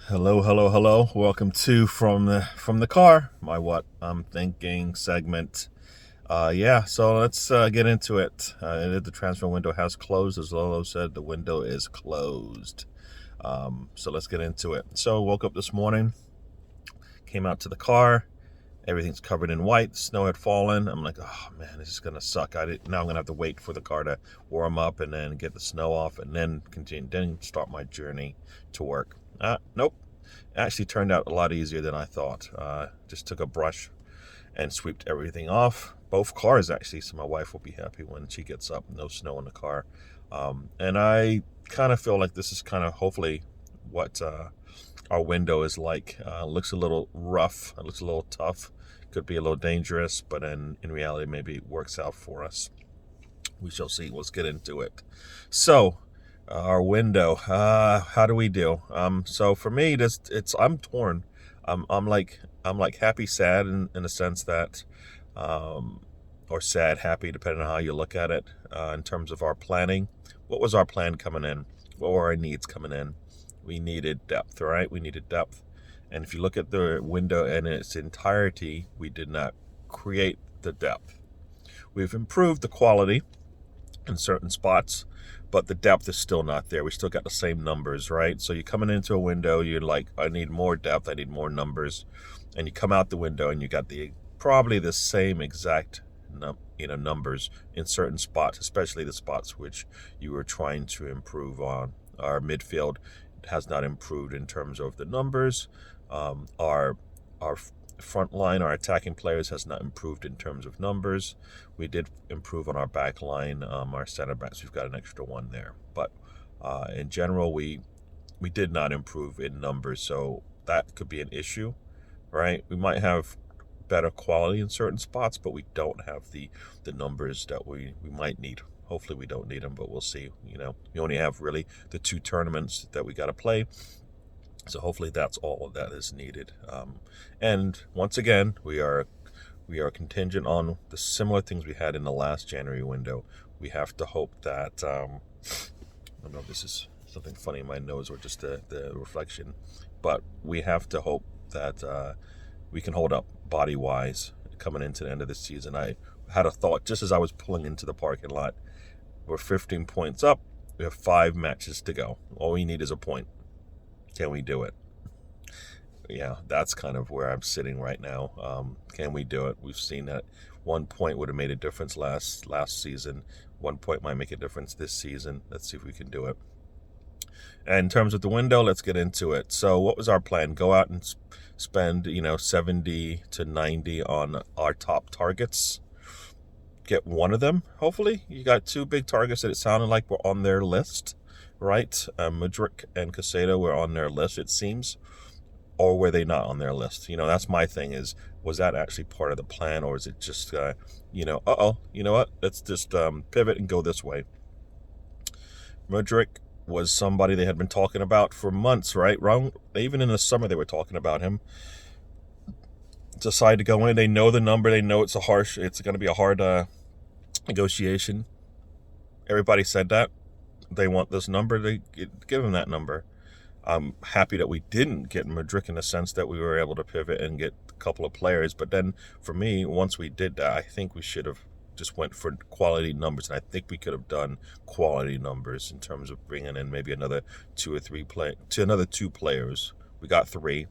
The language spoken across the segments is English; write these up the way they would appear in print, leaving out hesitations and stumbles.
Hello, hello, hello. Welcome to from the car, my what I'm thinking segment. So let's get into it. The transfer window has closed, as Lolo said. The window is closed. So let's get into it. So woke up this morning, came out to the car. Everything's covered in white. Snow had fallen. I'm like, oh man, this is gonna suck. Now I'm gonna have to wait for the car to warm up and then get the snow off and then start my journey to work. Nope. It actually turned out a lot easier than I thought. Just took a brush and swept everything off. Both cars actually, so my wife will be happy when she gets up. No snow in the car. And I kind of feel like this is kind of hopefully what our window is like. Looks a little rough. It looks a little tough. Could be a little dangerous, but in reality, maybe it works out for us. We shall see. Let's get into it. So, our window. How do we do? So for me, I'm torn. I'm like happy, sad in the sense that, or sad, happy, depending on how you look at it. In terms of our planning, what was our plan coming in? What were our needs coming in? We needed depth, right? We needed depth. And if you look at the window in its entirety, we did not create the depth. We've improved the quality in certain spots, but the depth is still not there. We still got the same numbers, right? So you're coming into a window, you're like, I need more depth, I need more numbers. And you come out the window and you got probably the same exact numbers in certain spots, especially the spots which you were trying to improve on. Our midfield has not improved in terms of the numbers. Our front line, our attacking players, has not improved in terms of numbers. We did improve on our back line, our center backs. We've got an extra one there, but in general, we did not improve in numbers. So that could be an issue, right? We might have better quality in certain spots, but we don't have the numbers that we might need. Hopefully, we don't need them, but we'll see. We only have really the two tournaments that we got to play. So hopefully that's all that is needed. And once again, we are contingent on the similar things we had in the last January window. We have to hope that I don't know if this is something funny in my nose or just the reflection, but we have to hope that we can hold up body-wise coming into the end of the season. I had a thought just as I was pulling into the parking lot. We're 15 points up. We have 5 matches to go. All we need is a point. Can we do it? Yeah, that's kind of where I'm sitting right now. Can we do it? We've seen that 1 point would have made a difference last season. 1 point might make a difference this season. Let's see if we can do it. And in terms of the window, let's get into it. So what was our plan? Go out and spend 70 to 90 on our top targets. Get one of them, hopefully. You got 2 big targets that it sounded like were on their list, right? Mudryk and Casado were on their list, it seems. Or were they not on their list? That's my thing is, was that actually part of the plan? Or is it just, you know what? Let's just pivot and go this way. Mudryk was somebody they had been talking about for months, right? Even in the summer they were talking about him. Decide to go in. They know the number. They know it's going to be a hard negotiation. Everybody said that. They want this number. They give him that number. I'm happy that we didn't get Mudryk in the sense that we were able to pivot and get a couple of players. But then for me, once we did that, I think we should have just went for quality numbers. And I think we could have done quality numbers in terms of bringing in maybe another 2 or 3 another 2 players. We got 3.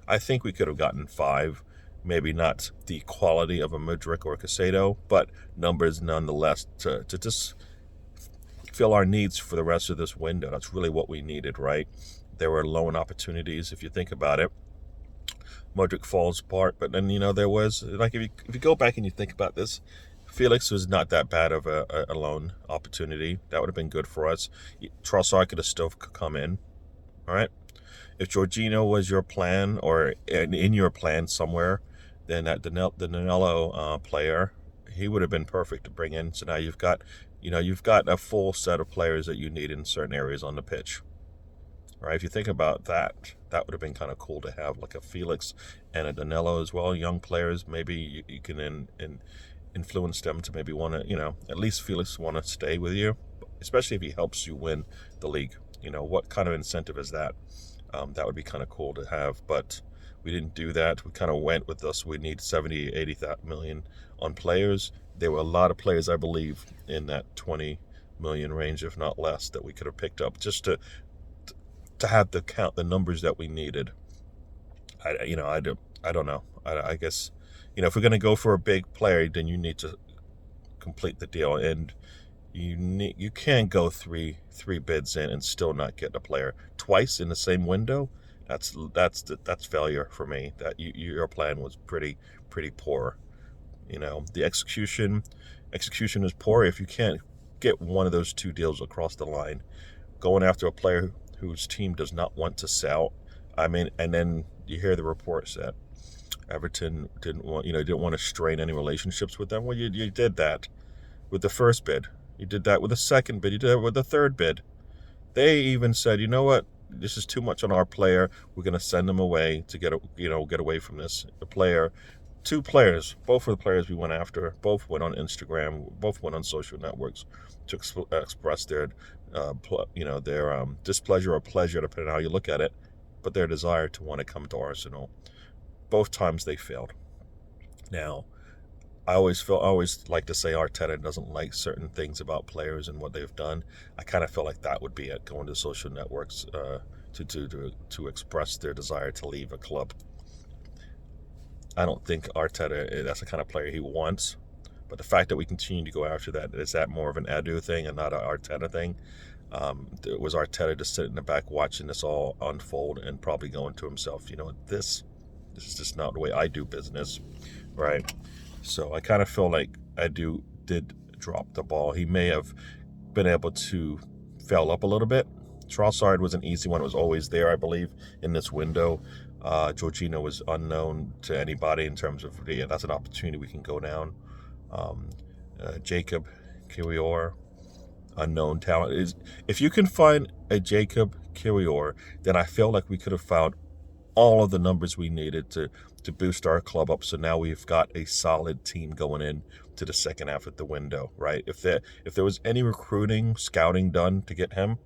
I think we could have gotten 5. Maybe not the quality of a Mudryk or a Casado, but numbers nonetheless to just fill our needs for the rest of this window. That's really what we needed, right? There were loan opportunities, if you think about it. Mudryk falls apart, but then there was if you go back and you think about this, Felix was not that bad of a loan opportunity. That would have been good for us. Trossard could have still come in, all right? If Jorginho was your plan or in your plan somewhere, then that Danilo player, he would have been perfect to bring in. So now you've got a full set of players that you need in certain areas on the pitch. Right? If you think about that, that would have been kind of cool to have like a Felix and a Danilo as well. Young players, maybe you can influence them to maybe want to, at least Felix want to stay with you, especially if he helps you win the league. What kind of incentive is that? That would be kind of cool to have, but we didn't do that. We kind of went with this. We need 70, 80 million on players. There were a lot of players, I believe, in that 20 million range, if not less, that we could have picked up just to have the numbers that we needed. I don't know. I guess, if we're going to go for a big player, then you need to complete the deal, and you can't go three bids in and still not get a player twice in the same window. That's failure for me. That your plan was pretty poor. The execution is poor. If you can't get one of those two deals across the line, going after a player whose team does not want to sell. I mean, and then you hear the reports that Everton didn't want to strain any relationships with them. Well, you did that with the first bid. You did that with the second bid. You did that with the third bid. They even said, you know what, this is too much on our player. We're going to send them away to get away from this. Two players, both of the players we went after, both went on Instagram, both went on social networks to express their, their displeasure or pleasure, depending on how you look at it, but their desire to want to come to Arsenal. Both times they failed. Now, I always like to say Arteta doesn't like certain things about players and what they've done. I kind of feel like that would be it, going to social networks to express their desire to leave a club. I don't think Arteta, that's the kind of player he wants. But the fact that we continue to go after that, is that more of an Edu thing and not an Arteta thing? Was Arteta just sitting in the back watching this all unfold and probably going to himself, this is just not the way I do business, right? So I kind of feel like Edu did drop the ball. He may have been able to fail up a little bit. Trossard was an easy one. It was always there, I believe, in this window. Jorginho was unknown to anybody in terms of, that's an opportunity we can go down. Jacob Kiwior, unknown talent. If you can find a Jacob Kiwior, then I feel like we could have found all of the numbers we needed to boost our club up. So now we've got a solid team going in to the second half of the window, right? If there was any recruiting, scouting done to get him,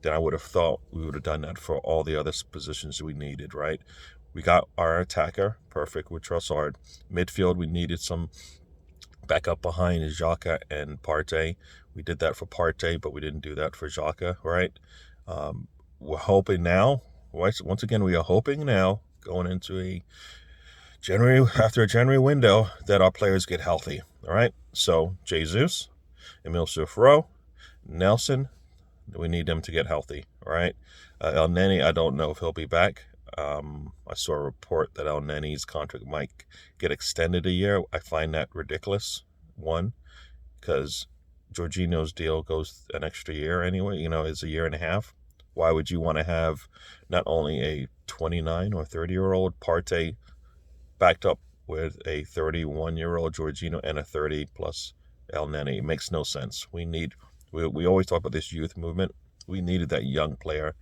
then I would have thought we would have done that for all the other positions we needed, right? We got our attacker, perfect, with Trossard. Midfield, we needed some backup behind Xhaka and Partey. We did that for Partey, but we didn't do that for Xhaka, right? We're hoping now, once again, we are hoping now, going into after a January window, that our players get healthy, all right? So, Jesus, Emil Sufro, Nelson, we need them to get healthy, all right? El Neni, I don't know if he'll be back. I saw a report that El Neni's contract might get extended a year. I find that ridiculous, one, because Jorginho's deal goes an extra year anyway, it's a year and a half. Why would you want to have not only a 29 or 30-year-old Partey backed up with a 31-year-old Jorginho and a 30-plus El Neni? It makes no sense. We always talk about this youth movement. We needed that young player.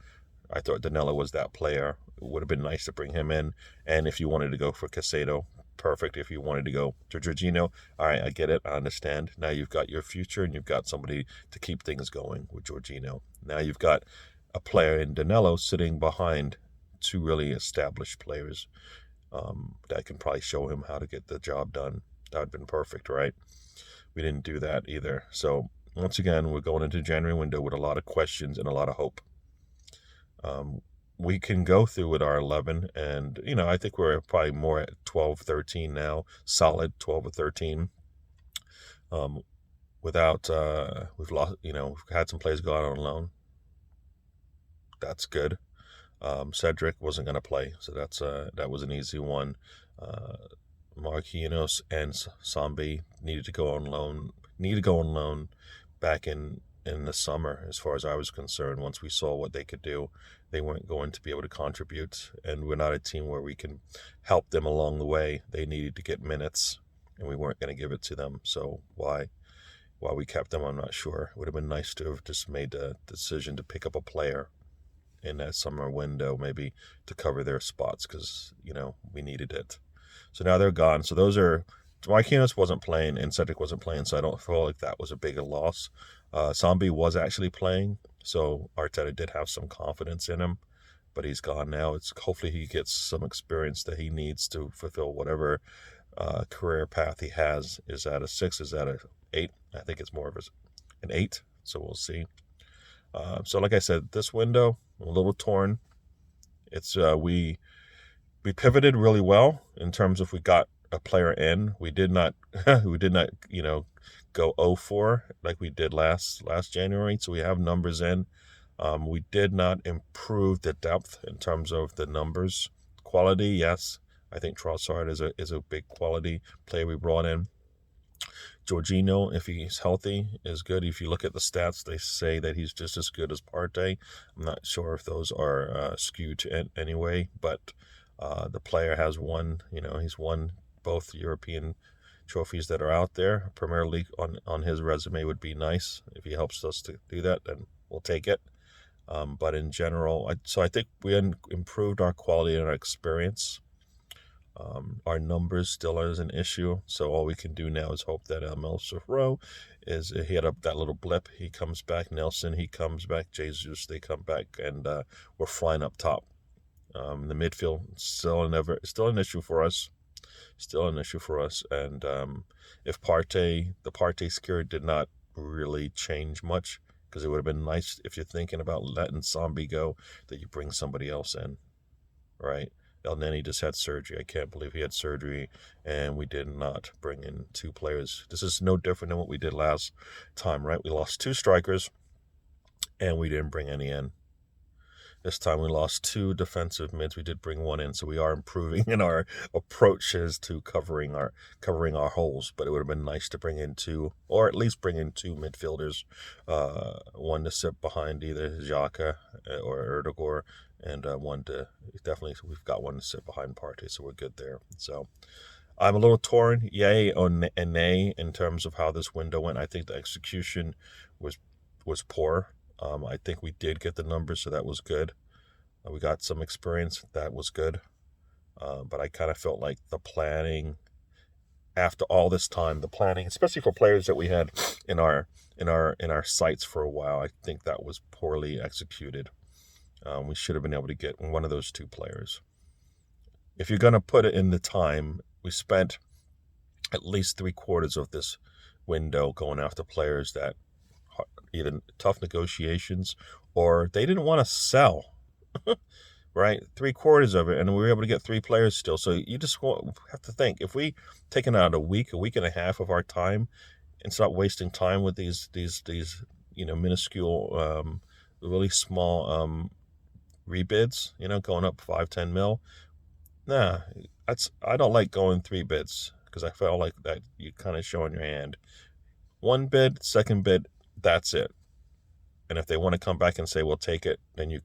I thought Danilo was that player. It would have been nice to bring him in. And if you wanted to go for Caicedo, perfect. If you wanted to go to Jorginho, all right, I get it. I understand. Now you've got your future and you've got somebody to keep things going with Jorginho. Now you've got a player in Danilo sitting behind two really established players that can probably show him how to get the job done. That would have been perfect, right? We didn't do that either. So once again, we're going into January window with a lot of questions and a lot of hope. We can go through with our 11, and I think we're probably more at 12, 13 now, solid 12 or 13. Without we've lost, we've had some players go out on loan. That's good. Cedric wasn't going to play, so that was an easy one. Marquinhos and Sambi needed to go on loan back in the summer, as far as I was concerned. Once we saw what they could do, they weren't going to be able to contribute, and we're not a team where we can help them along the way. They needed to get minutes, and we weren't going to give it to them. So why we kept them, I'm not sure. It would have been nice to have just made the decision to pick up a player in that summer window, maybe to cover their spots, because we needed it. So now they're gone. So those are, Marquinhos wasn't playing and Cedric wasn't playing, so I don't feel like that was a big loss. Sambi was actually playing, so Arteta did have some confidence in him. but he's gone now. It's hopefully he gets some experience that he needs to fulfill whatever career path he has. Is that a 6? Is that a 8? I think it's more of an 8. So we'll see. So like I said, this window a little torn. It's we pivoted really well in terms of we got a player in. We did not go 0-4 like we did last January. So we have numbers in. We did not improve the depth in terms of the numbers. Quality, yes. I think Trossard is a big quality player we brought in. Jorginho, if he's healthy, is good. If you look at the stats, they say that he's just as good as Partey. I'm not sure if those are skewed to anyway, but the player has won. He's won both European trophies that are out there. Premier League on his resume would be nice. If he helps us to do that, then we'll take it. But in general, I think we improved our quality and our experience. Our numbers still is an issue, so all we can do now is hope that Melissa Rowe he had that little blip. He comes back. Nelson, he comes back. Jesus, they come back, and we're flying up top. The midfield still an issue for us. Still an issue for us. And if the Partey scare did not really change much, because it would have been nice if you're thinking about letting Zombie go, that you bring somebody else in, right? El Neni just had surgery. I can't believe he had surgery, and we did not bring in 2 players. This is no different than what we did last time, right? We lost 2 strikers, and we didn't bring any in. This time we lost 2 defensive mids. We did bring 1 in, so we are improving in our approaches to covering our holes. But it would have been nice to bring in 2, or at least bring in 2 midfielders, one to sit behind either Xhaka or Erdogan, and we've got one to sit behind Partey, so we're good there. So I'm a little torn, yay and nay, in terms of how this window went. I think the execution was poor. I think we did get the numbers, so that was good. We got some experience, that was good. But I kind of felt like the planning, after all this time, especially for players that we had in our sights for a while, I think that was poorly executed. We should have been able to get one of those 2 players. If you're going to put it in the time, we spent at least 3/4 of this window going after players that either tough negotiations or they didn't want to sell, right? 3/4 of it, and we were able to get 3 players still. So you just have to think, if we taken out a week and a half of our time and start wasting time with these minuscule, really small rebids, going up 5-10 mil. Nah, I don't like going 3 bids, because I felt like that you kind of showing your hand. 1 bid, 2nd bid, that's it. And if they want to come back and say, we'll take it, then you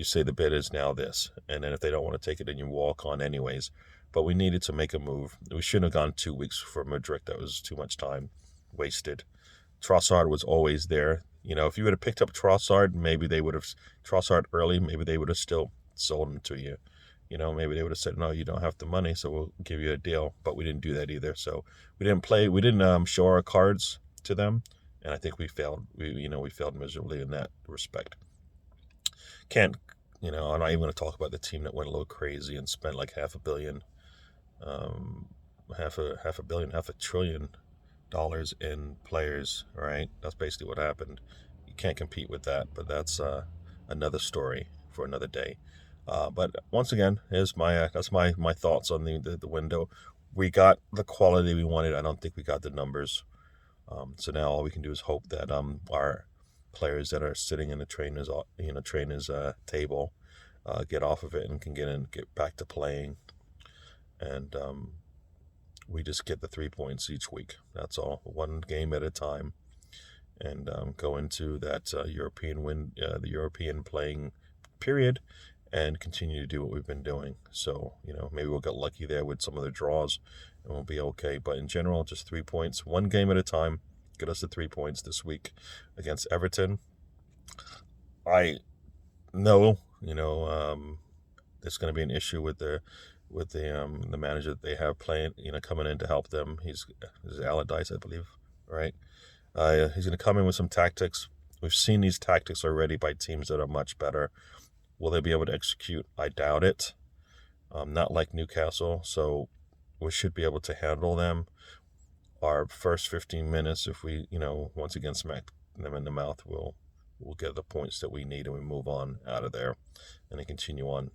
say the bid is now this. And then if they don't want to take it, then you walk on anyways. But we needed to make a move. We shouldn't have gone 2 weeks for Madrid. That was too much time wasted. Trossard was always there. If you would have picked up Trossard, Trossard early, maybe they would have still sold him to you. Maybe they would have said, no, you don't have the money, so we'll give you a deal. But we didn't do that either. So we didn't show our cards to them. And I think we failed. We failed miserably in that respect. I'm not even going to talk about the team that went a little crazy and spent like $500 million, $500 billion in players. Right? That's basically what happened. You can't compete with that. But that's another story for another day. But once again, that's my thoughts on the window. We got the quality we wanted. I don't think we got the numbers. So now all we can do is hope that our players that are sitting in the trainer's table get off of it and can get back to playing, and we just get the 3 points each week. That's all, 1 game at a time, and go into that the European playing period, and continue to do what we've been doing. So maybe we'll get lucky there with some of the draws, and we'll be okay. But in general, just 3 points, 1 game at a time. Get us the 3 points this week against Everton. I know, there's going to be an issue with the manager that they have playing, coming in to help them. He's Allardyce, I believe, right? He's going to come in with some tactics. We've seen these tactics already by teams that are much better. Will they be able to execute? I doubt it. Not like Newcastle, so we should be able to handle them. Our first 15 minutes, if we, once again smack them in the mouth, we'll get the points that we need and we move on out of there and then continue on.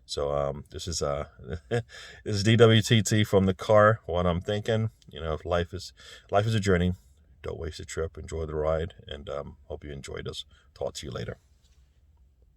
So this is this is DWTT from the car. What I'm thinking, life is a journey. Don't waste a trip. Enjoy the ride, and hope you enjoyed us. Talk to you later.